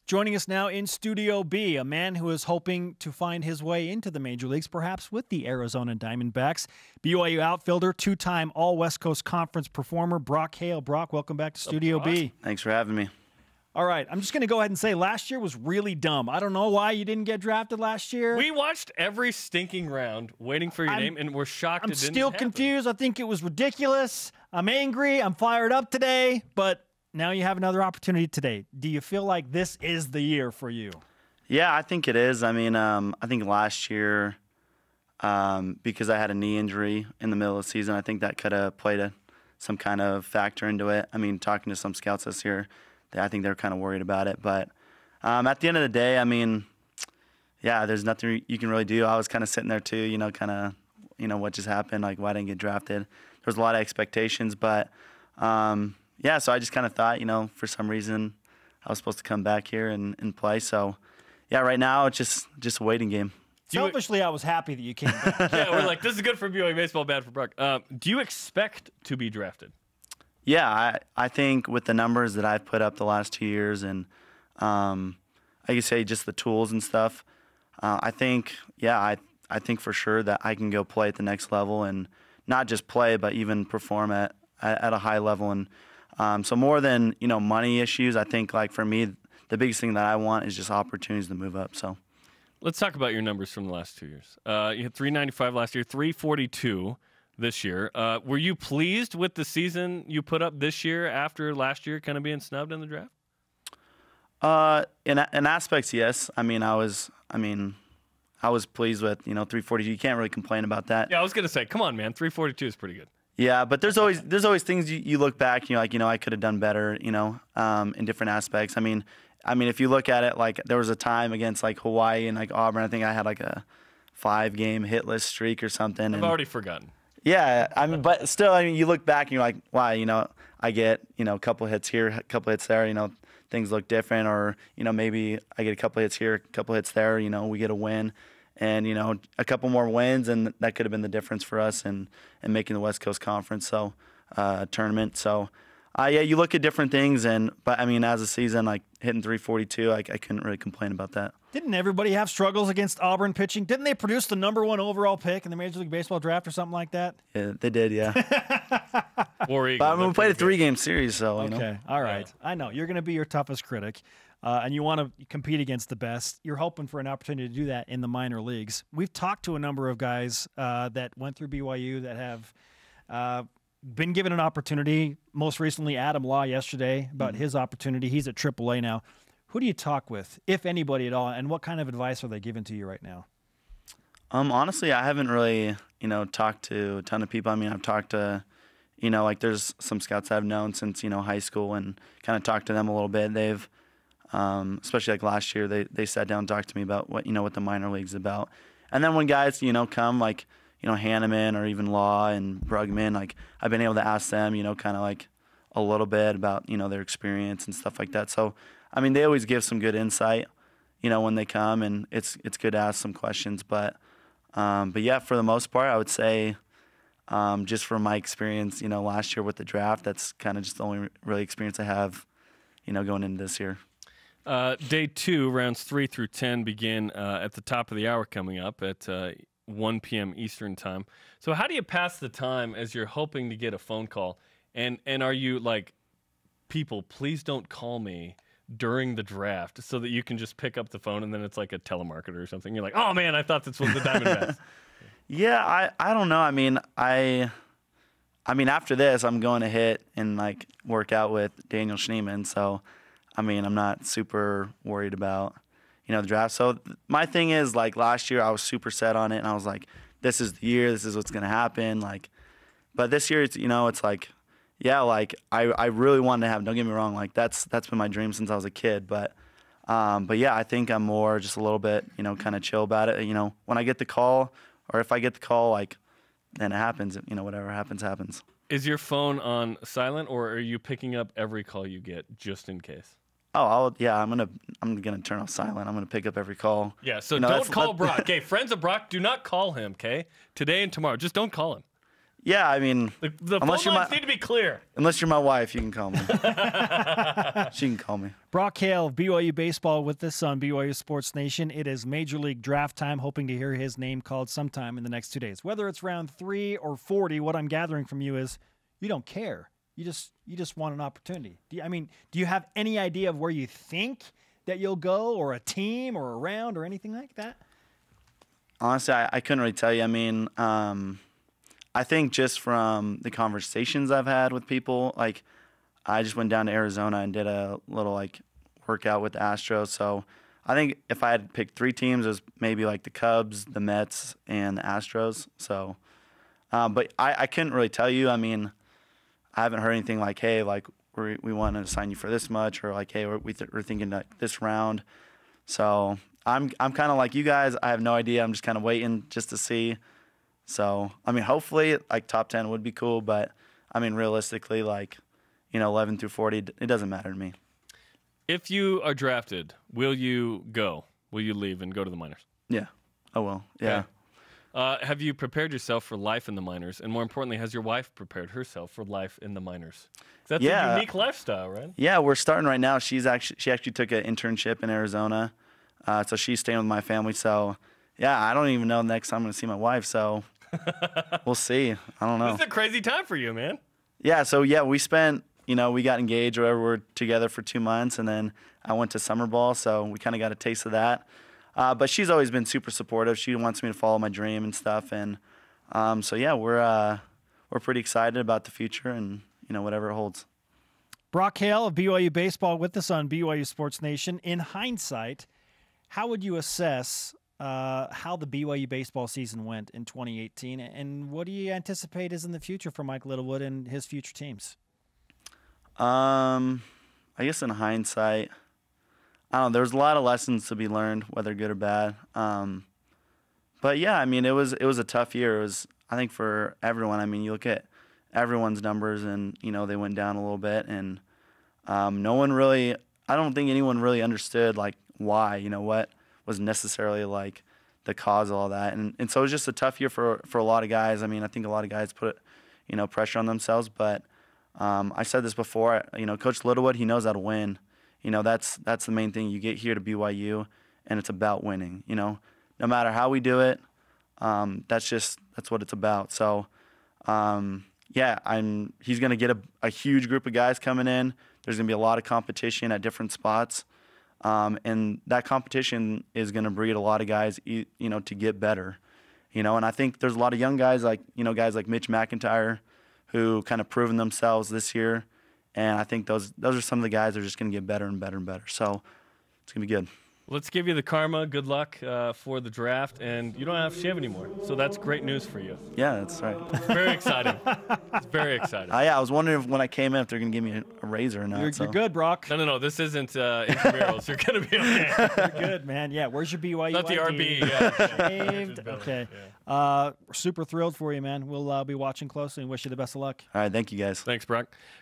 Joining us now in Studio B, a man who is hoping to find his way into the major leagues, perhaps with the Arizona Diamondbacks. BYU outfielder, two-time All-West Coast Conference performer, Brock Hale. Brock, welcome back to Studio B. Thanks for having me. All right, I'm just going to go ahead and say last year was really dumb. I don't know why you didn't get drafted last year. We watched every stinking round waiting for your name, and we're shocked it didn't happen. I'm still confused. I think it was ridiculous. I'm angry. I'm fired up today, but now you have another opportunity today. Do you feel like this is the year for you? Yeah, I think it is. I mean, I think last year, because I had a knee injury in the middle of the season, I think that could have played some kind of factor into it. I mean, talking to some scouts this year, I think they're kind of worried about it. But at the end of the day, I mean, yeah, there's nothing you can really do. I was kind of sitting there too, what just happened, like why I didn't get drafted. There was a lot of expectations, but yeah, so I just kind of thought, for some reason I was supposed to come back here and play. So, yeah, right now it's just a waiting game. Selfishly, I was happy that you came back. Yeah, we're like, this is good for BYU Baseball, bad for Brock. Do you expect to be drafted? Yeah, I think with the numbers that I've put up the last 2 years and, I could say just the tools and stuff, I think, yeah, I think for sure that I can go play at the next level and not just play, but even perform at a high level. And so more than, money issues, I think, like, for me, the biggest thing that I want is just opportunities to move up. So let's talk about your numbers from the last 2 years. You had 395 last year, 342 this year. Were you pleased with the season you put up this year after last year kind of being snubbed in the draft? In aspects, yes. I mean, I was pleased with, 342. You can't really complain about that. Yeah, I was going to say, come on, man, 342 is pretty good. Yeah, but there's always things you look back and you're like, I could have done better, in different aspects. I mean, if you look at it, like, there was a time against, like, Hawaii and, like, Auburn, I think I had, like, a 5-game hitless streak or something. I've already forgotten. Yeah, I mean, but still, you look back and you're like, wow, I get, a couple hits here, a couple hits there, things look different, or, maybe I get a couple hits here, a couple hits there, we get a win. And, a couple more wins, and that could have been the difference for us in making the West Coast Conference tournament. So, yeah, you look at different things, but I mean, as a season, like, hitting 342, I couldn't really complain about that. Didn't everybody have struggles against Auburn pitching? Didn't they produce the #1 overall pick in the Major League Baseball draft or something like that? Yeah, they did, yeah. War Eagles, but I mean, we played a 3-game series, so, Okay, all right. Yeah. I know. You're going to be your toughest critic. And you want to compete against the best. You're hoping for an opportunity to do that in the minor leagues. We've talked to a number of guys that went through BYU that have been given an opportunity. Most recently, Adam Law yesterday about his opportunity. He's at AAA now. Who do you talk with, if anybody at all, and what kind of advice are they giving to you right now? Honestly, I haven't really, talked to a ton of people. I mean, I've talked to, like, there's some scouts I've known since, high school, and kind of talked to them a little bit. They've especially like last year, they sat down and talked to me about what the minor league's about. And then when guys, come, like, Hanneman or even Law and Brugman, like, I've been able to ask them, kind of like a little bit about, their experience and stuff like that. So, I mean, they always give some good insight, when they come, and it's good to ask some questions. But yeah, for the most part, I would say, just from my experience, last year with the draft, that's kind of just the only really experience I have, going into this year. Day 2, rounds 3 through 10 begin at the top of the hour coming up at 1 p.m. Eastern time. So how do you pass the time as you're hoping to get a phone call? And are you like, people, please don't call me during the draft, so that you can just pick up the phone and then it's like a telemarketer or something? You're like, oh, man, I thought this was the Diamondbacks. Yeah, I don't know. I mean, after this, I'm going to hit and, like, work out with Daniel Schneemann. So, I mean, I'm not super worried about, the draft. So my thing is, like, last year I was super set on it, and I was like, this is the year, this is what's going to happen. Like, but this year, it's like, yeah, like, I really wanted to have, don't get me wrong, like, that's been my dream since I was a kid. But yeah, I think I'm more just a little bit, kind of chill about it. When I get the call, or if I get the call, like, then it happens. Whatever happens, happens. Is your phone on silent, or are you picking up every call you get just in case? Oh, I'm gonna turn off silent. I'm gonna pick up every call. Yeah, so don't call Brock. Okay, friends of Brock, do not call him. Okay, today and tomorrow, just don't call him. Yeah, I mean, The phone lines need to be clear. Unless you're my wife, you can call me. She can call me. Brock Hale of BYU Baseball with us on BYU Sports Nation. It is Major League Draft time, hoping to hear his name called sometime in the next 2 days. Whether it's round 3 or 40, what I'm gathering from you is you don't care. You just want an opportunity. Do you have any idea of where you think that you'll go, or a team or a round or anything like that? Honestly, I couldn't really tell you. I mean, I think just from the conversations I've had with people, like I just went down to Arizona and did a little like workout with the Astros. So I think if I had picked 3 teams, it was maybe like the Cubs, the Mets, and the Astros. So, but I couldn't really tell you. I mean, I haven't heard anything like, hey, like we want to sign you for this much, or like, hey, we're thinking like this round. So I'm kind of like you guys. I have no idea. I'm just kind of waiting just to see. So, I mean, hopefully, like, top 10 would be cool. But, I mean, realistically, like, 11 through 40, it doesn't matter to me. If you are drafted, will you go? Will you leave and go to the minors? Yeah. I will. Yeah. Okay. Have you prepared yourself for life in the minors? And more importantly, has your wife prepared herself for life in the minors? That's a unique lifestyle, right? Yeah, we're starting right now. She actually took an internship in Arizona. So she's staying with my family. So, yeah, I don't even know the next time I'm going to see my wife. So we'll see. I don't know. This is a crazy time for you, man. Yeah, so yeah, we spent, we got engaged or whatever. We're together for 2 months, and then I went to summer ball, so we kind of got a taste of that. But she's always been super supportive. She wants me to follow my dream and stuff, and so yeah, we're pretty excited about the future and whatever it holds. Brock Hale of BYU Baseball with us on BYU Sports Nation. In hindsight, how would you assess how the BYU baseball season went in 2018, and what do you anticipate is in the future for Mike Littlewood and his future teams? I guess in hindsight, I don't know. There was a lot of lessons to be learned, whether good or bad. But yeah, I mean, it was a tough year. It was, I think, for everyone. I mean, you look at everyone's numbers, and they went down a little bit, and no one really. I don't think anyone really understood like why. What was necessarily like the cause of all that. And so it was just a tough year for a lot of guys. I mean, I think a lot of guys put, pressure on themselves, but I said this before, Coach Littlewood, he knows how to win. That's the main thing. You get here to BYU and it's about winning, no matter how we do it. That's what it's about. So, yeah, he's going to get a huge group of guys coming in. There's going to be a lot of competition at different spots. And that competition is going to breed a lot of guys, to get better, and I think there's a lot of young guys like Mitch McIntyre who kind of proven themselves this year. And I think those are some of the guys that are just going to get better and better and better. So it's going to be good. Let's give you the karma. Good luck for the draft. And you don't have Shiv anymore. So that's great news for you. Yeah, that's right. It's very exciting. It's very exciting. Yeah, I was wondering when I came in if they're going to give me a raise or not. You're good, Brock. No. This isn't intramurals. You're going to be okay. You're good, man. Yeah, where's your BYU Not the ID? RB. Yeah. Shaved. Okay. Yeah. We're super thrilled for you, man. We'll be watching closely and wish you the best of luck. All right, thank you, guys. Thanks, Brock.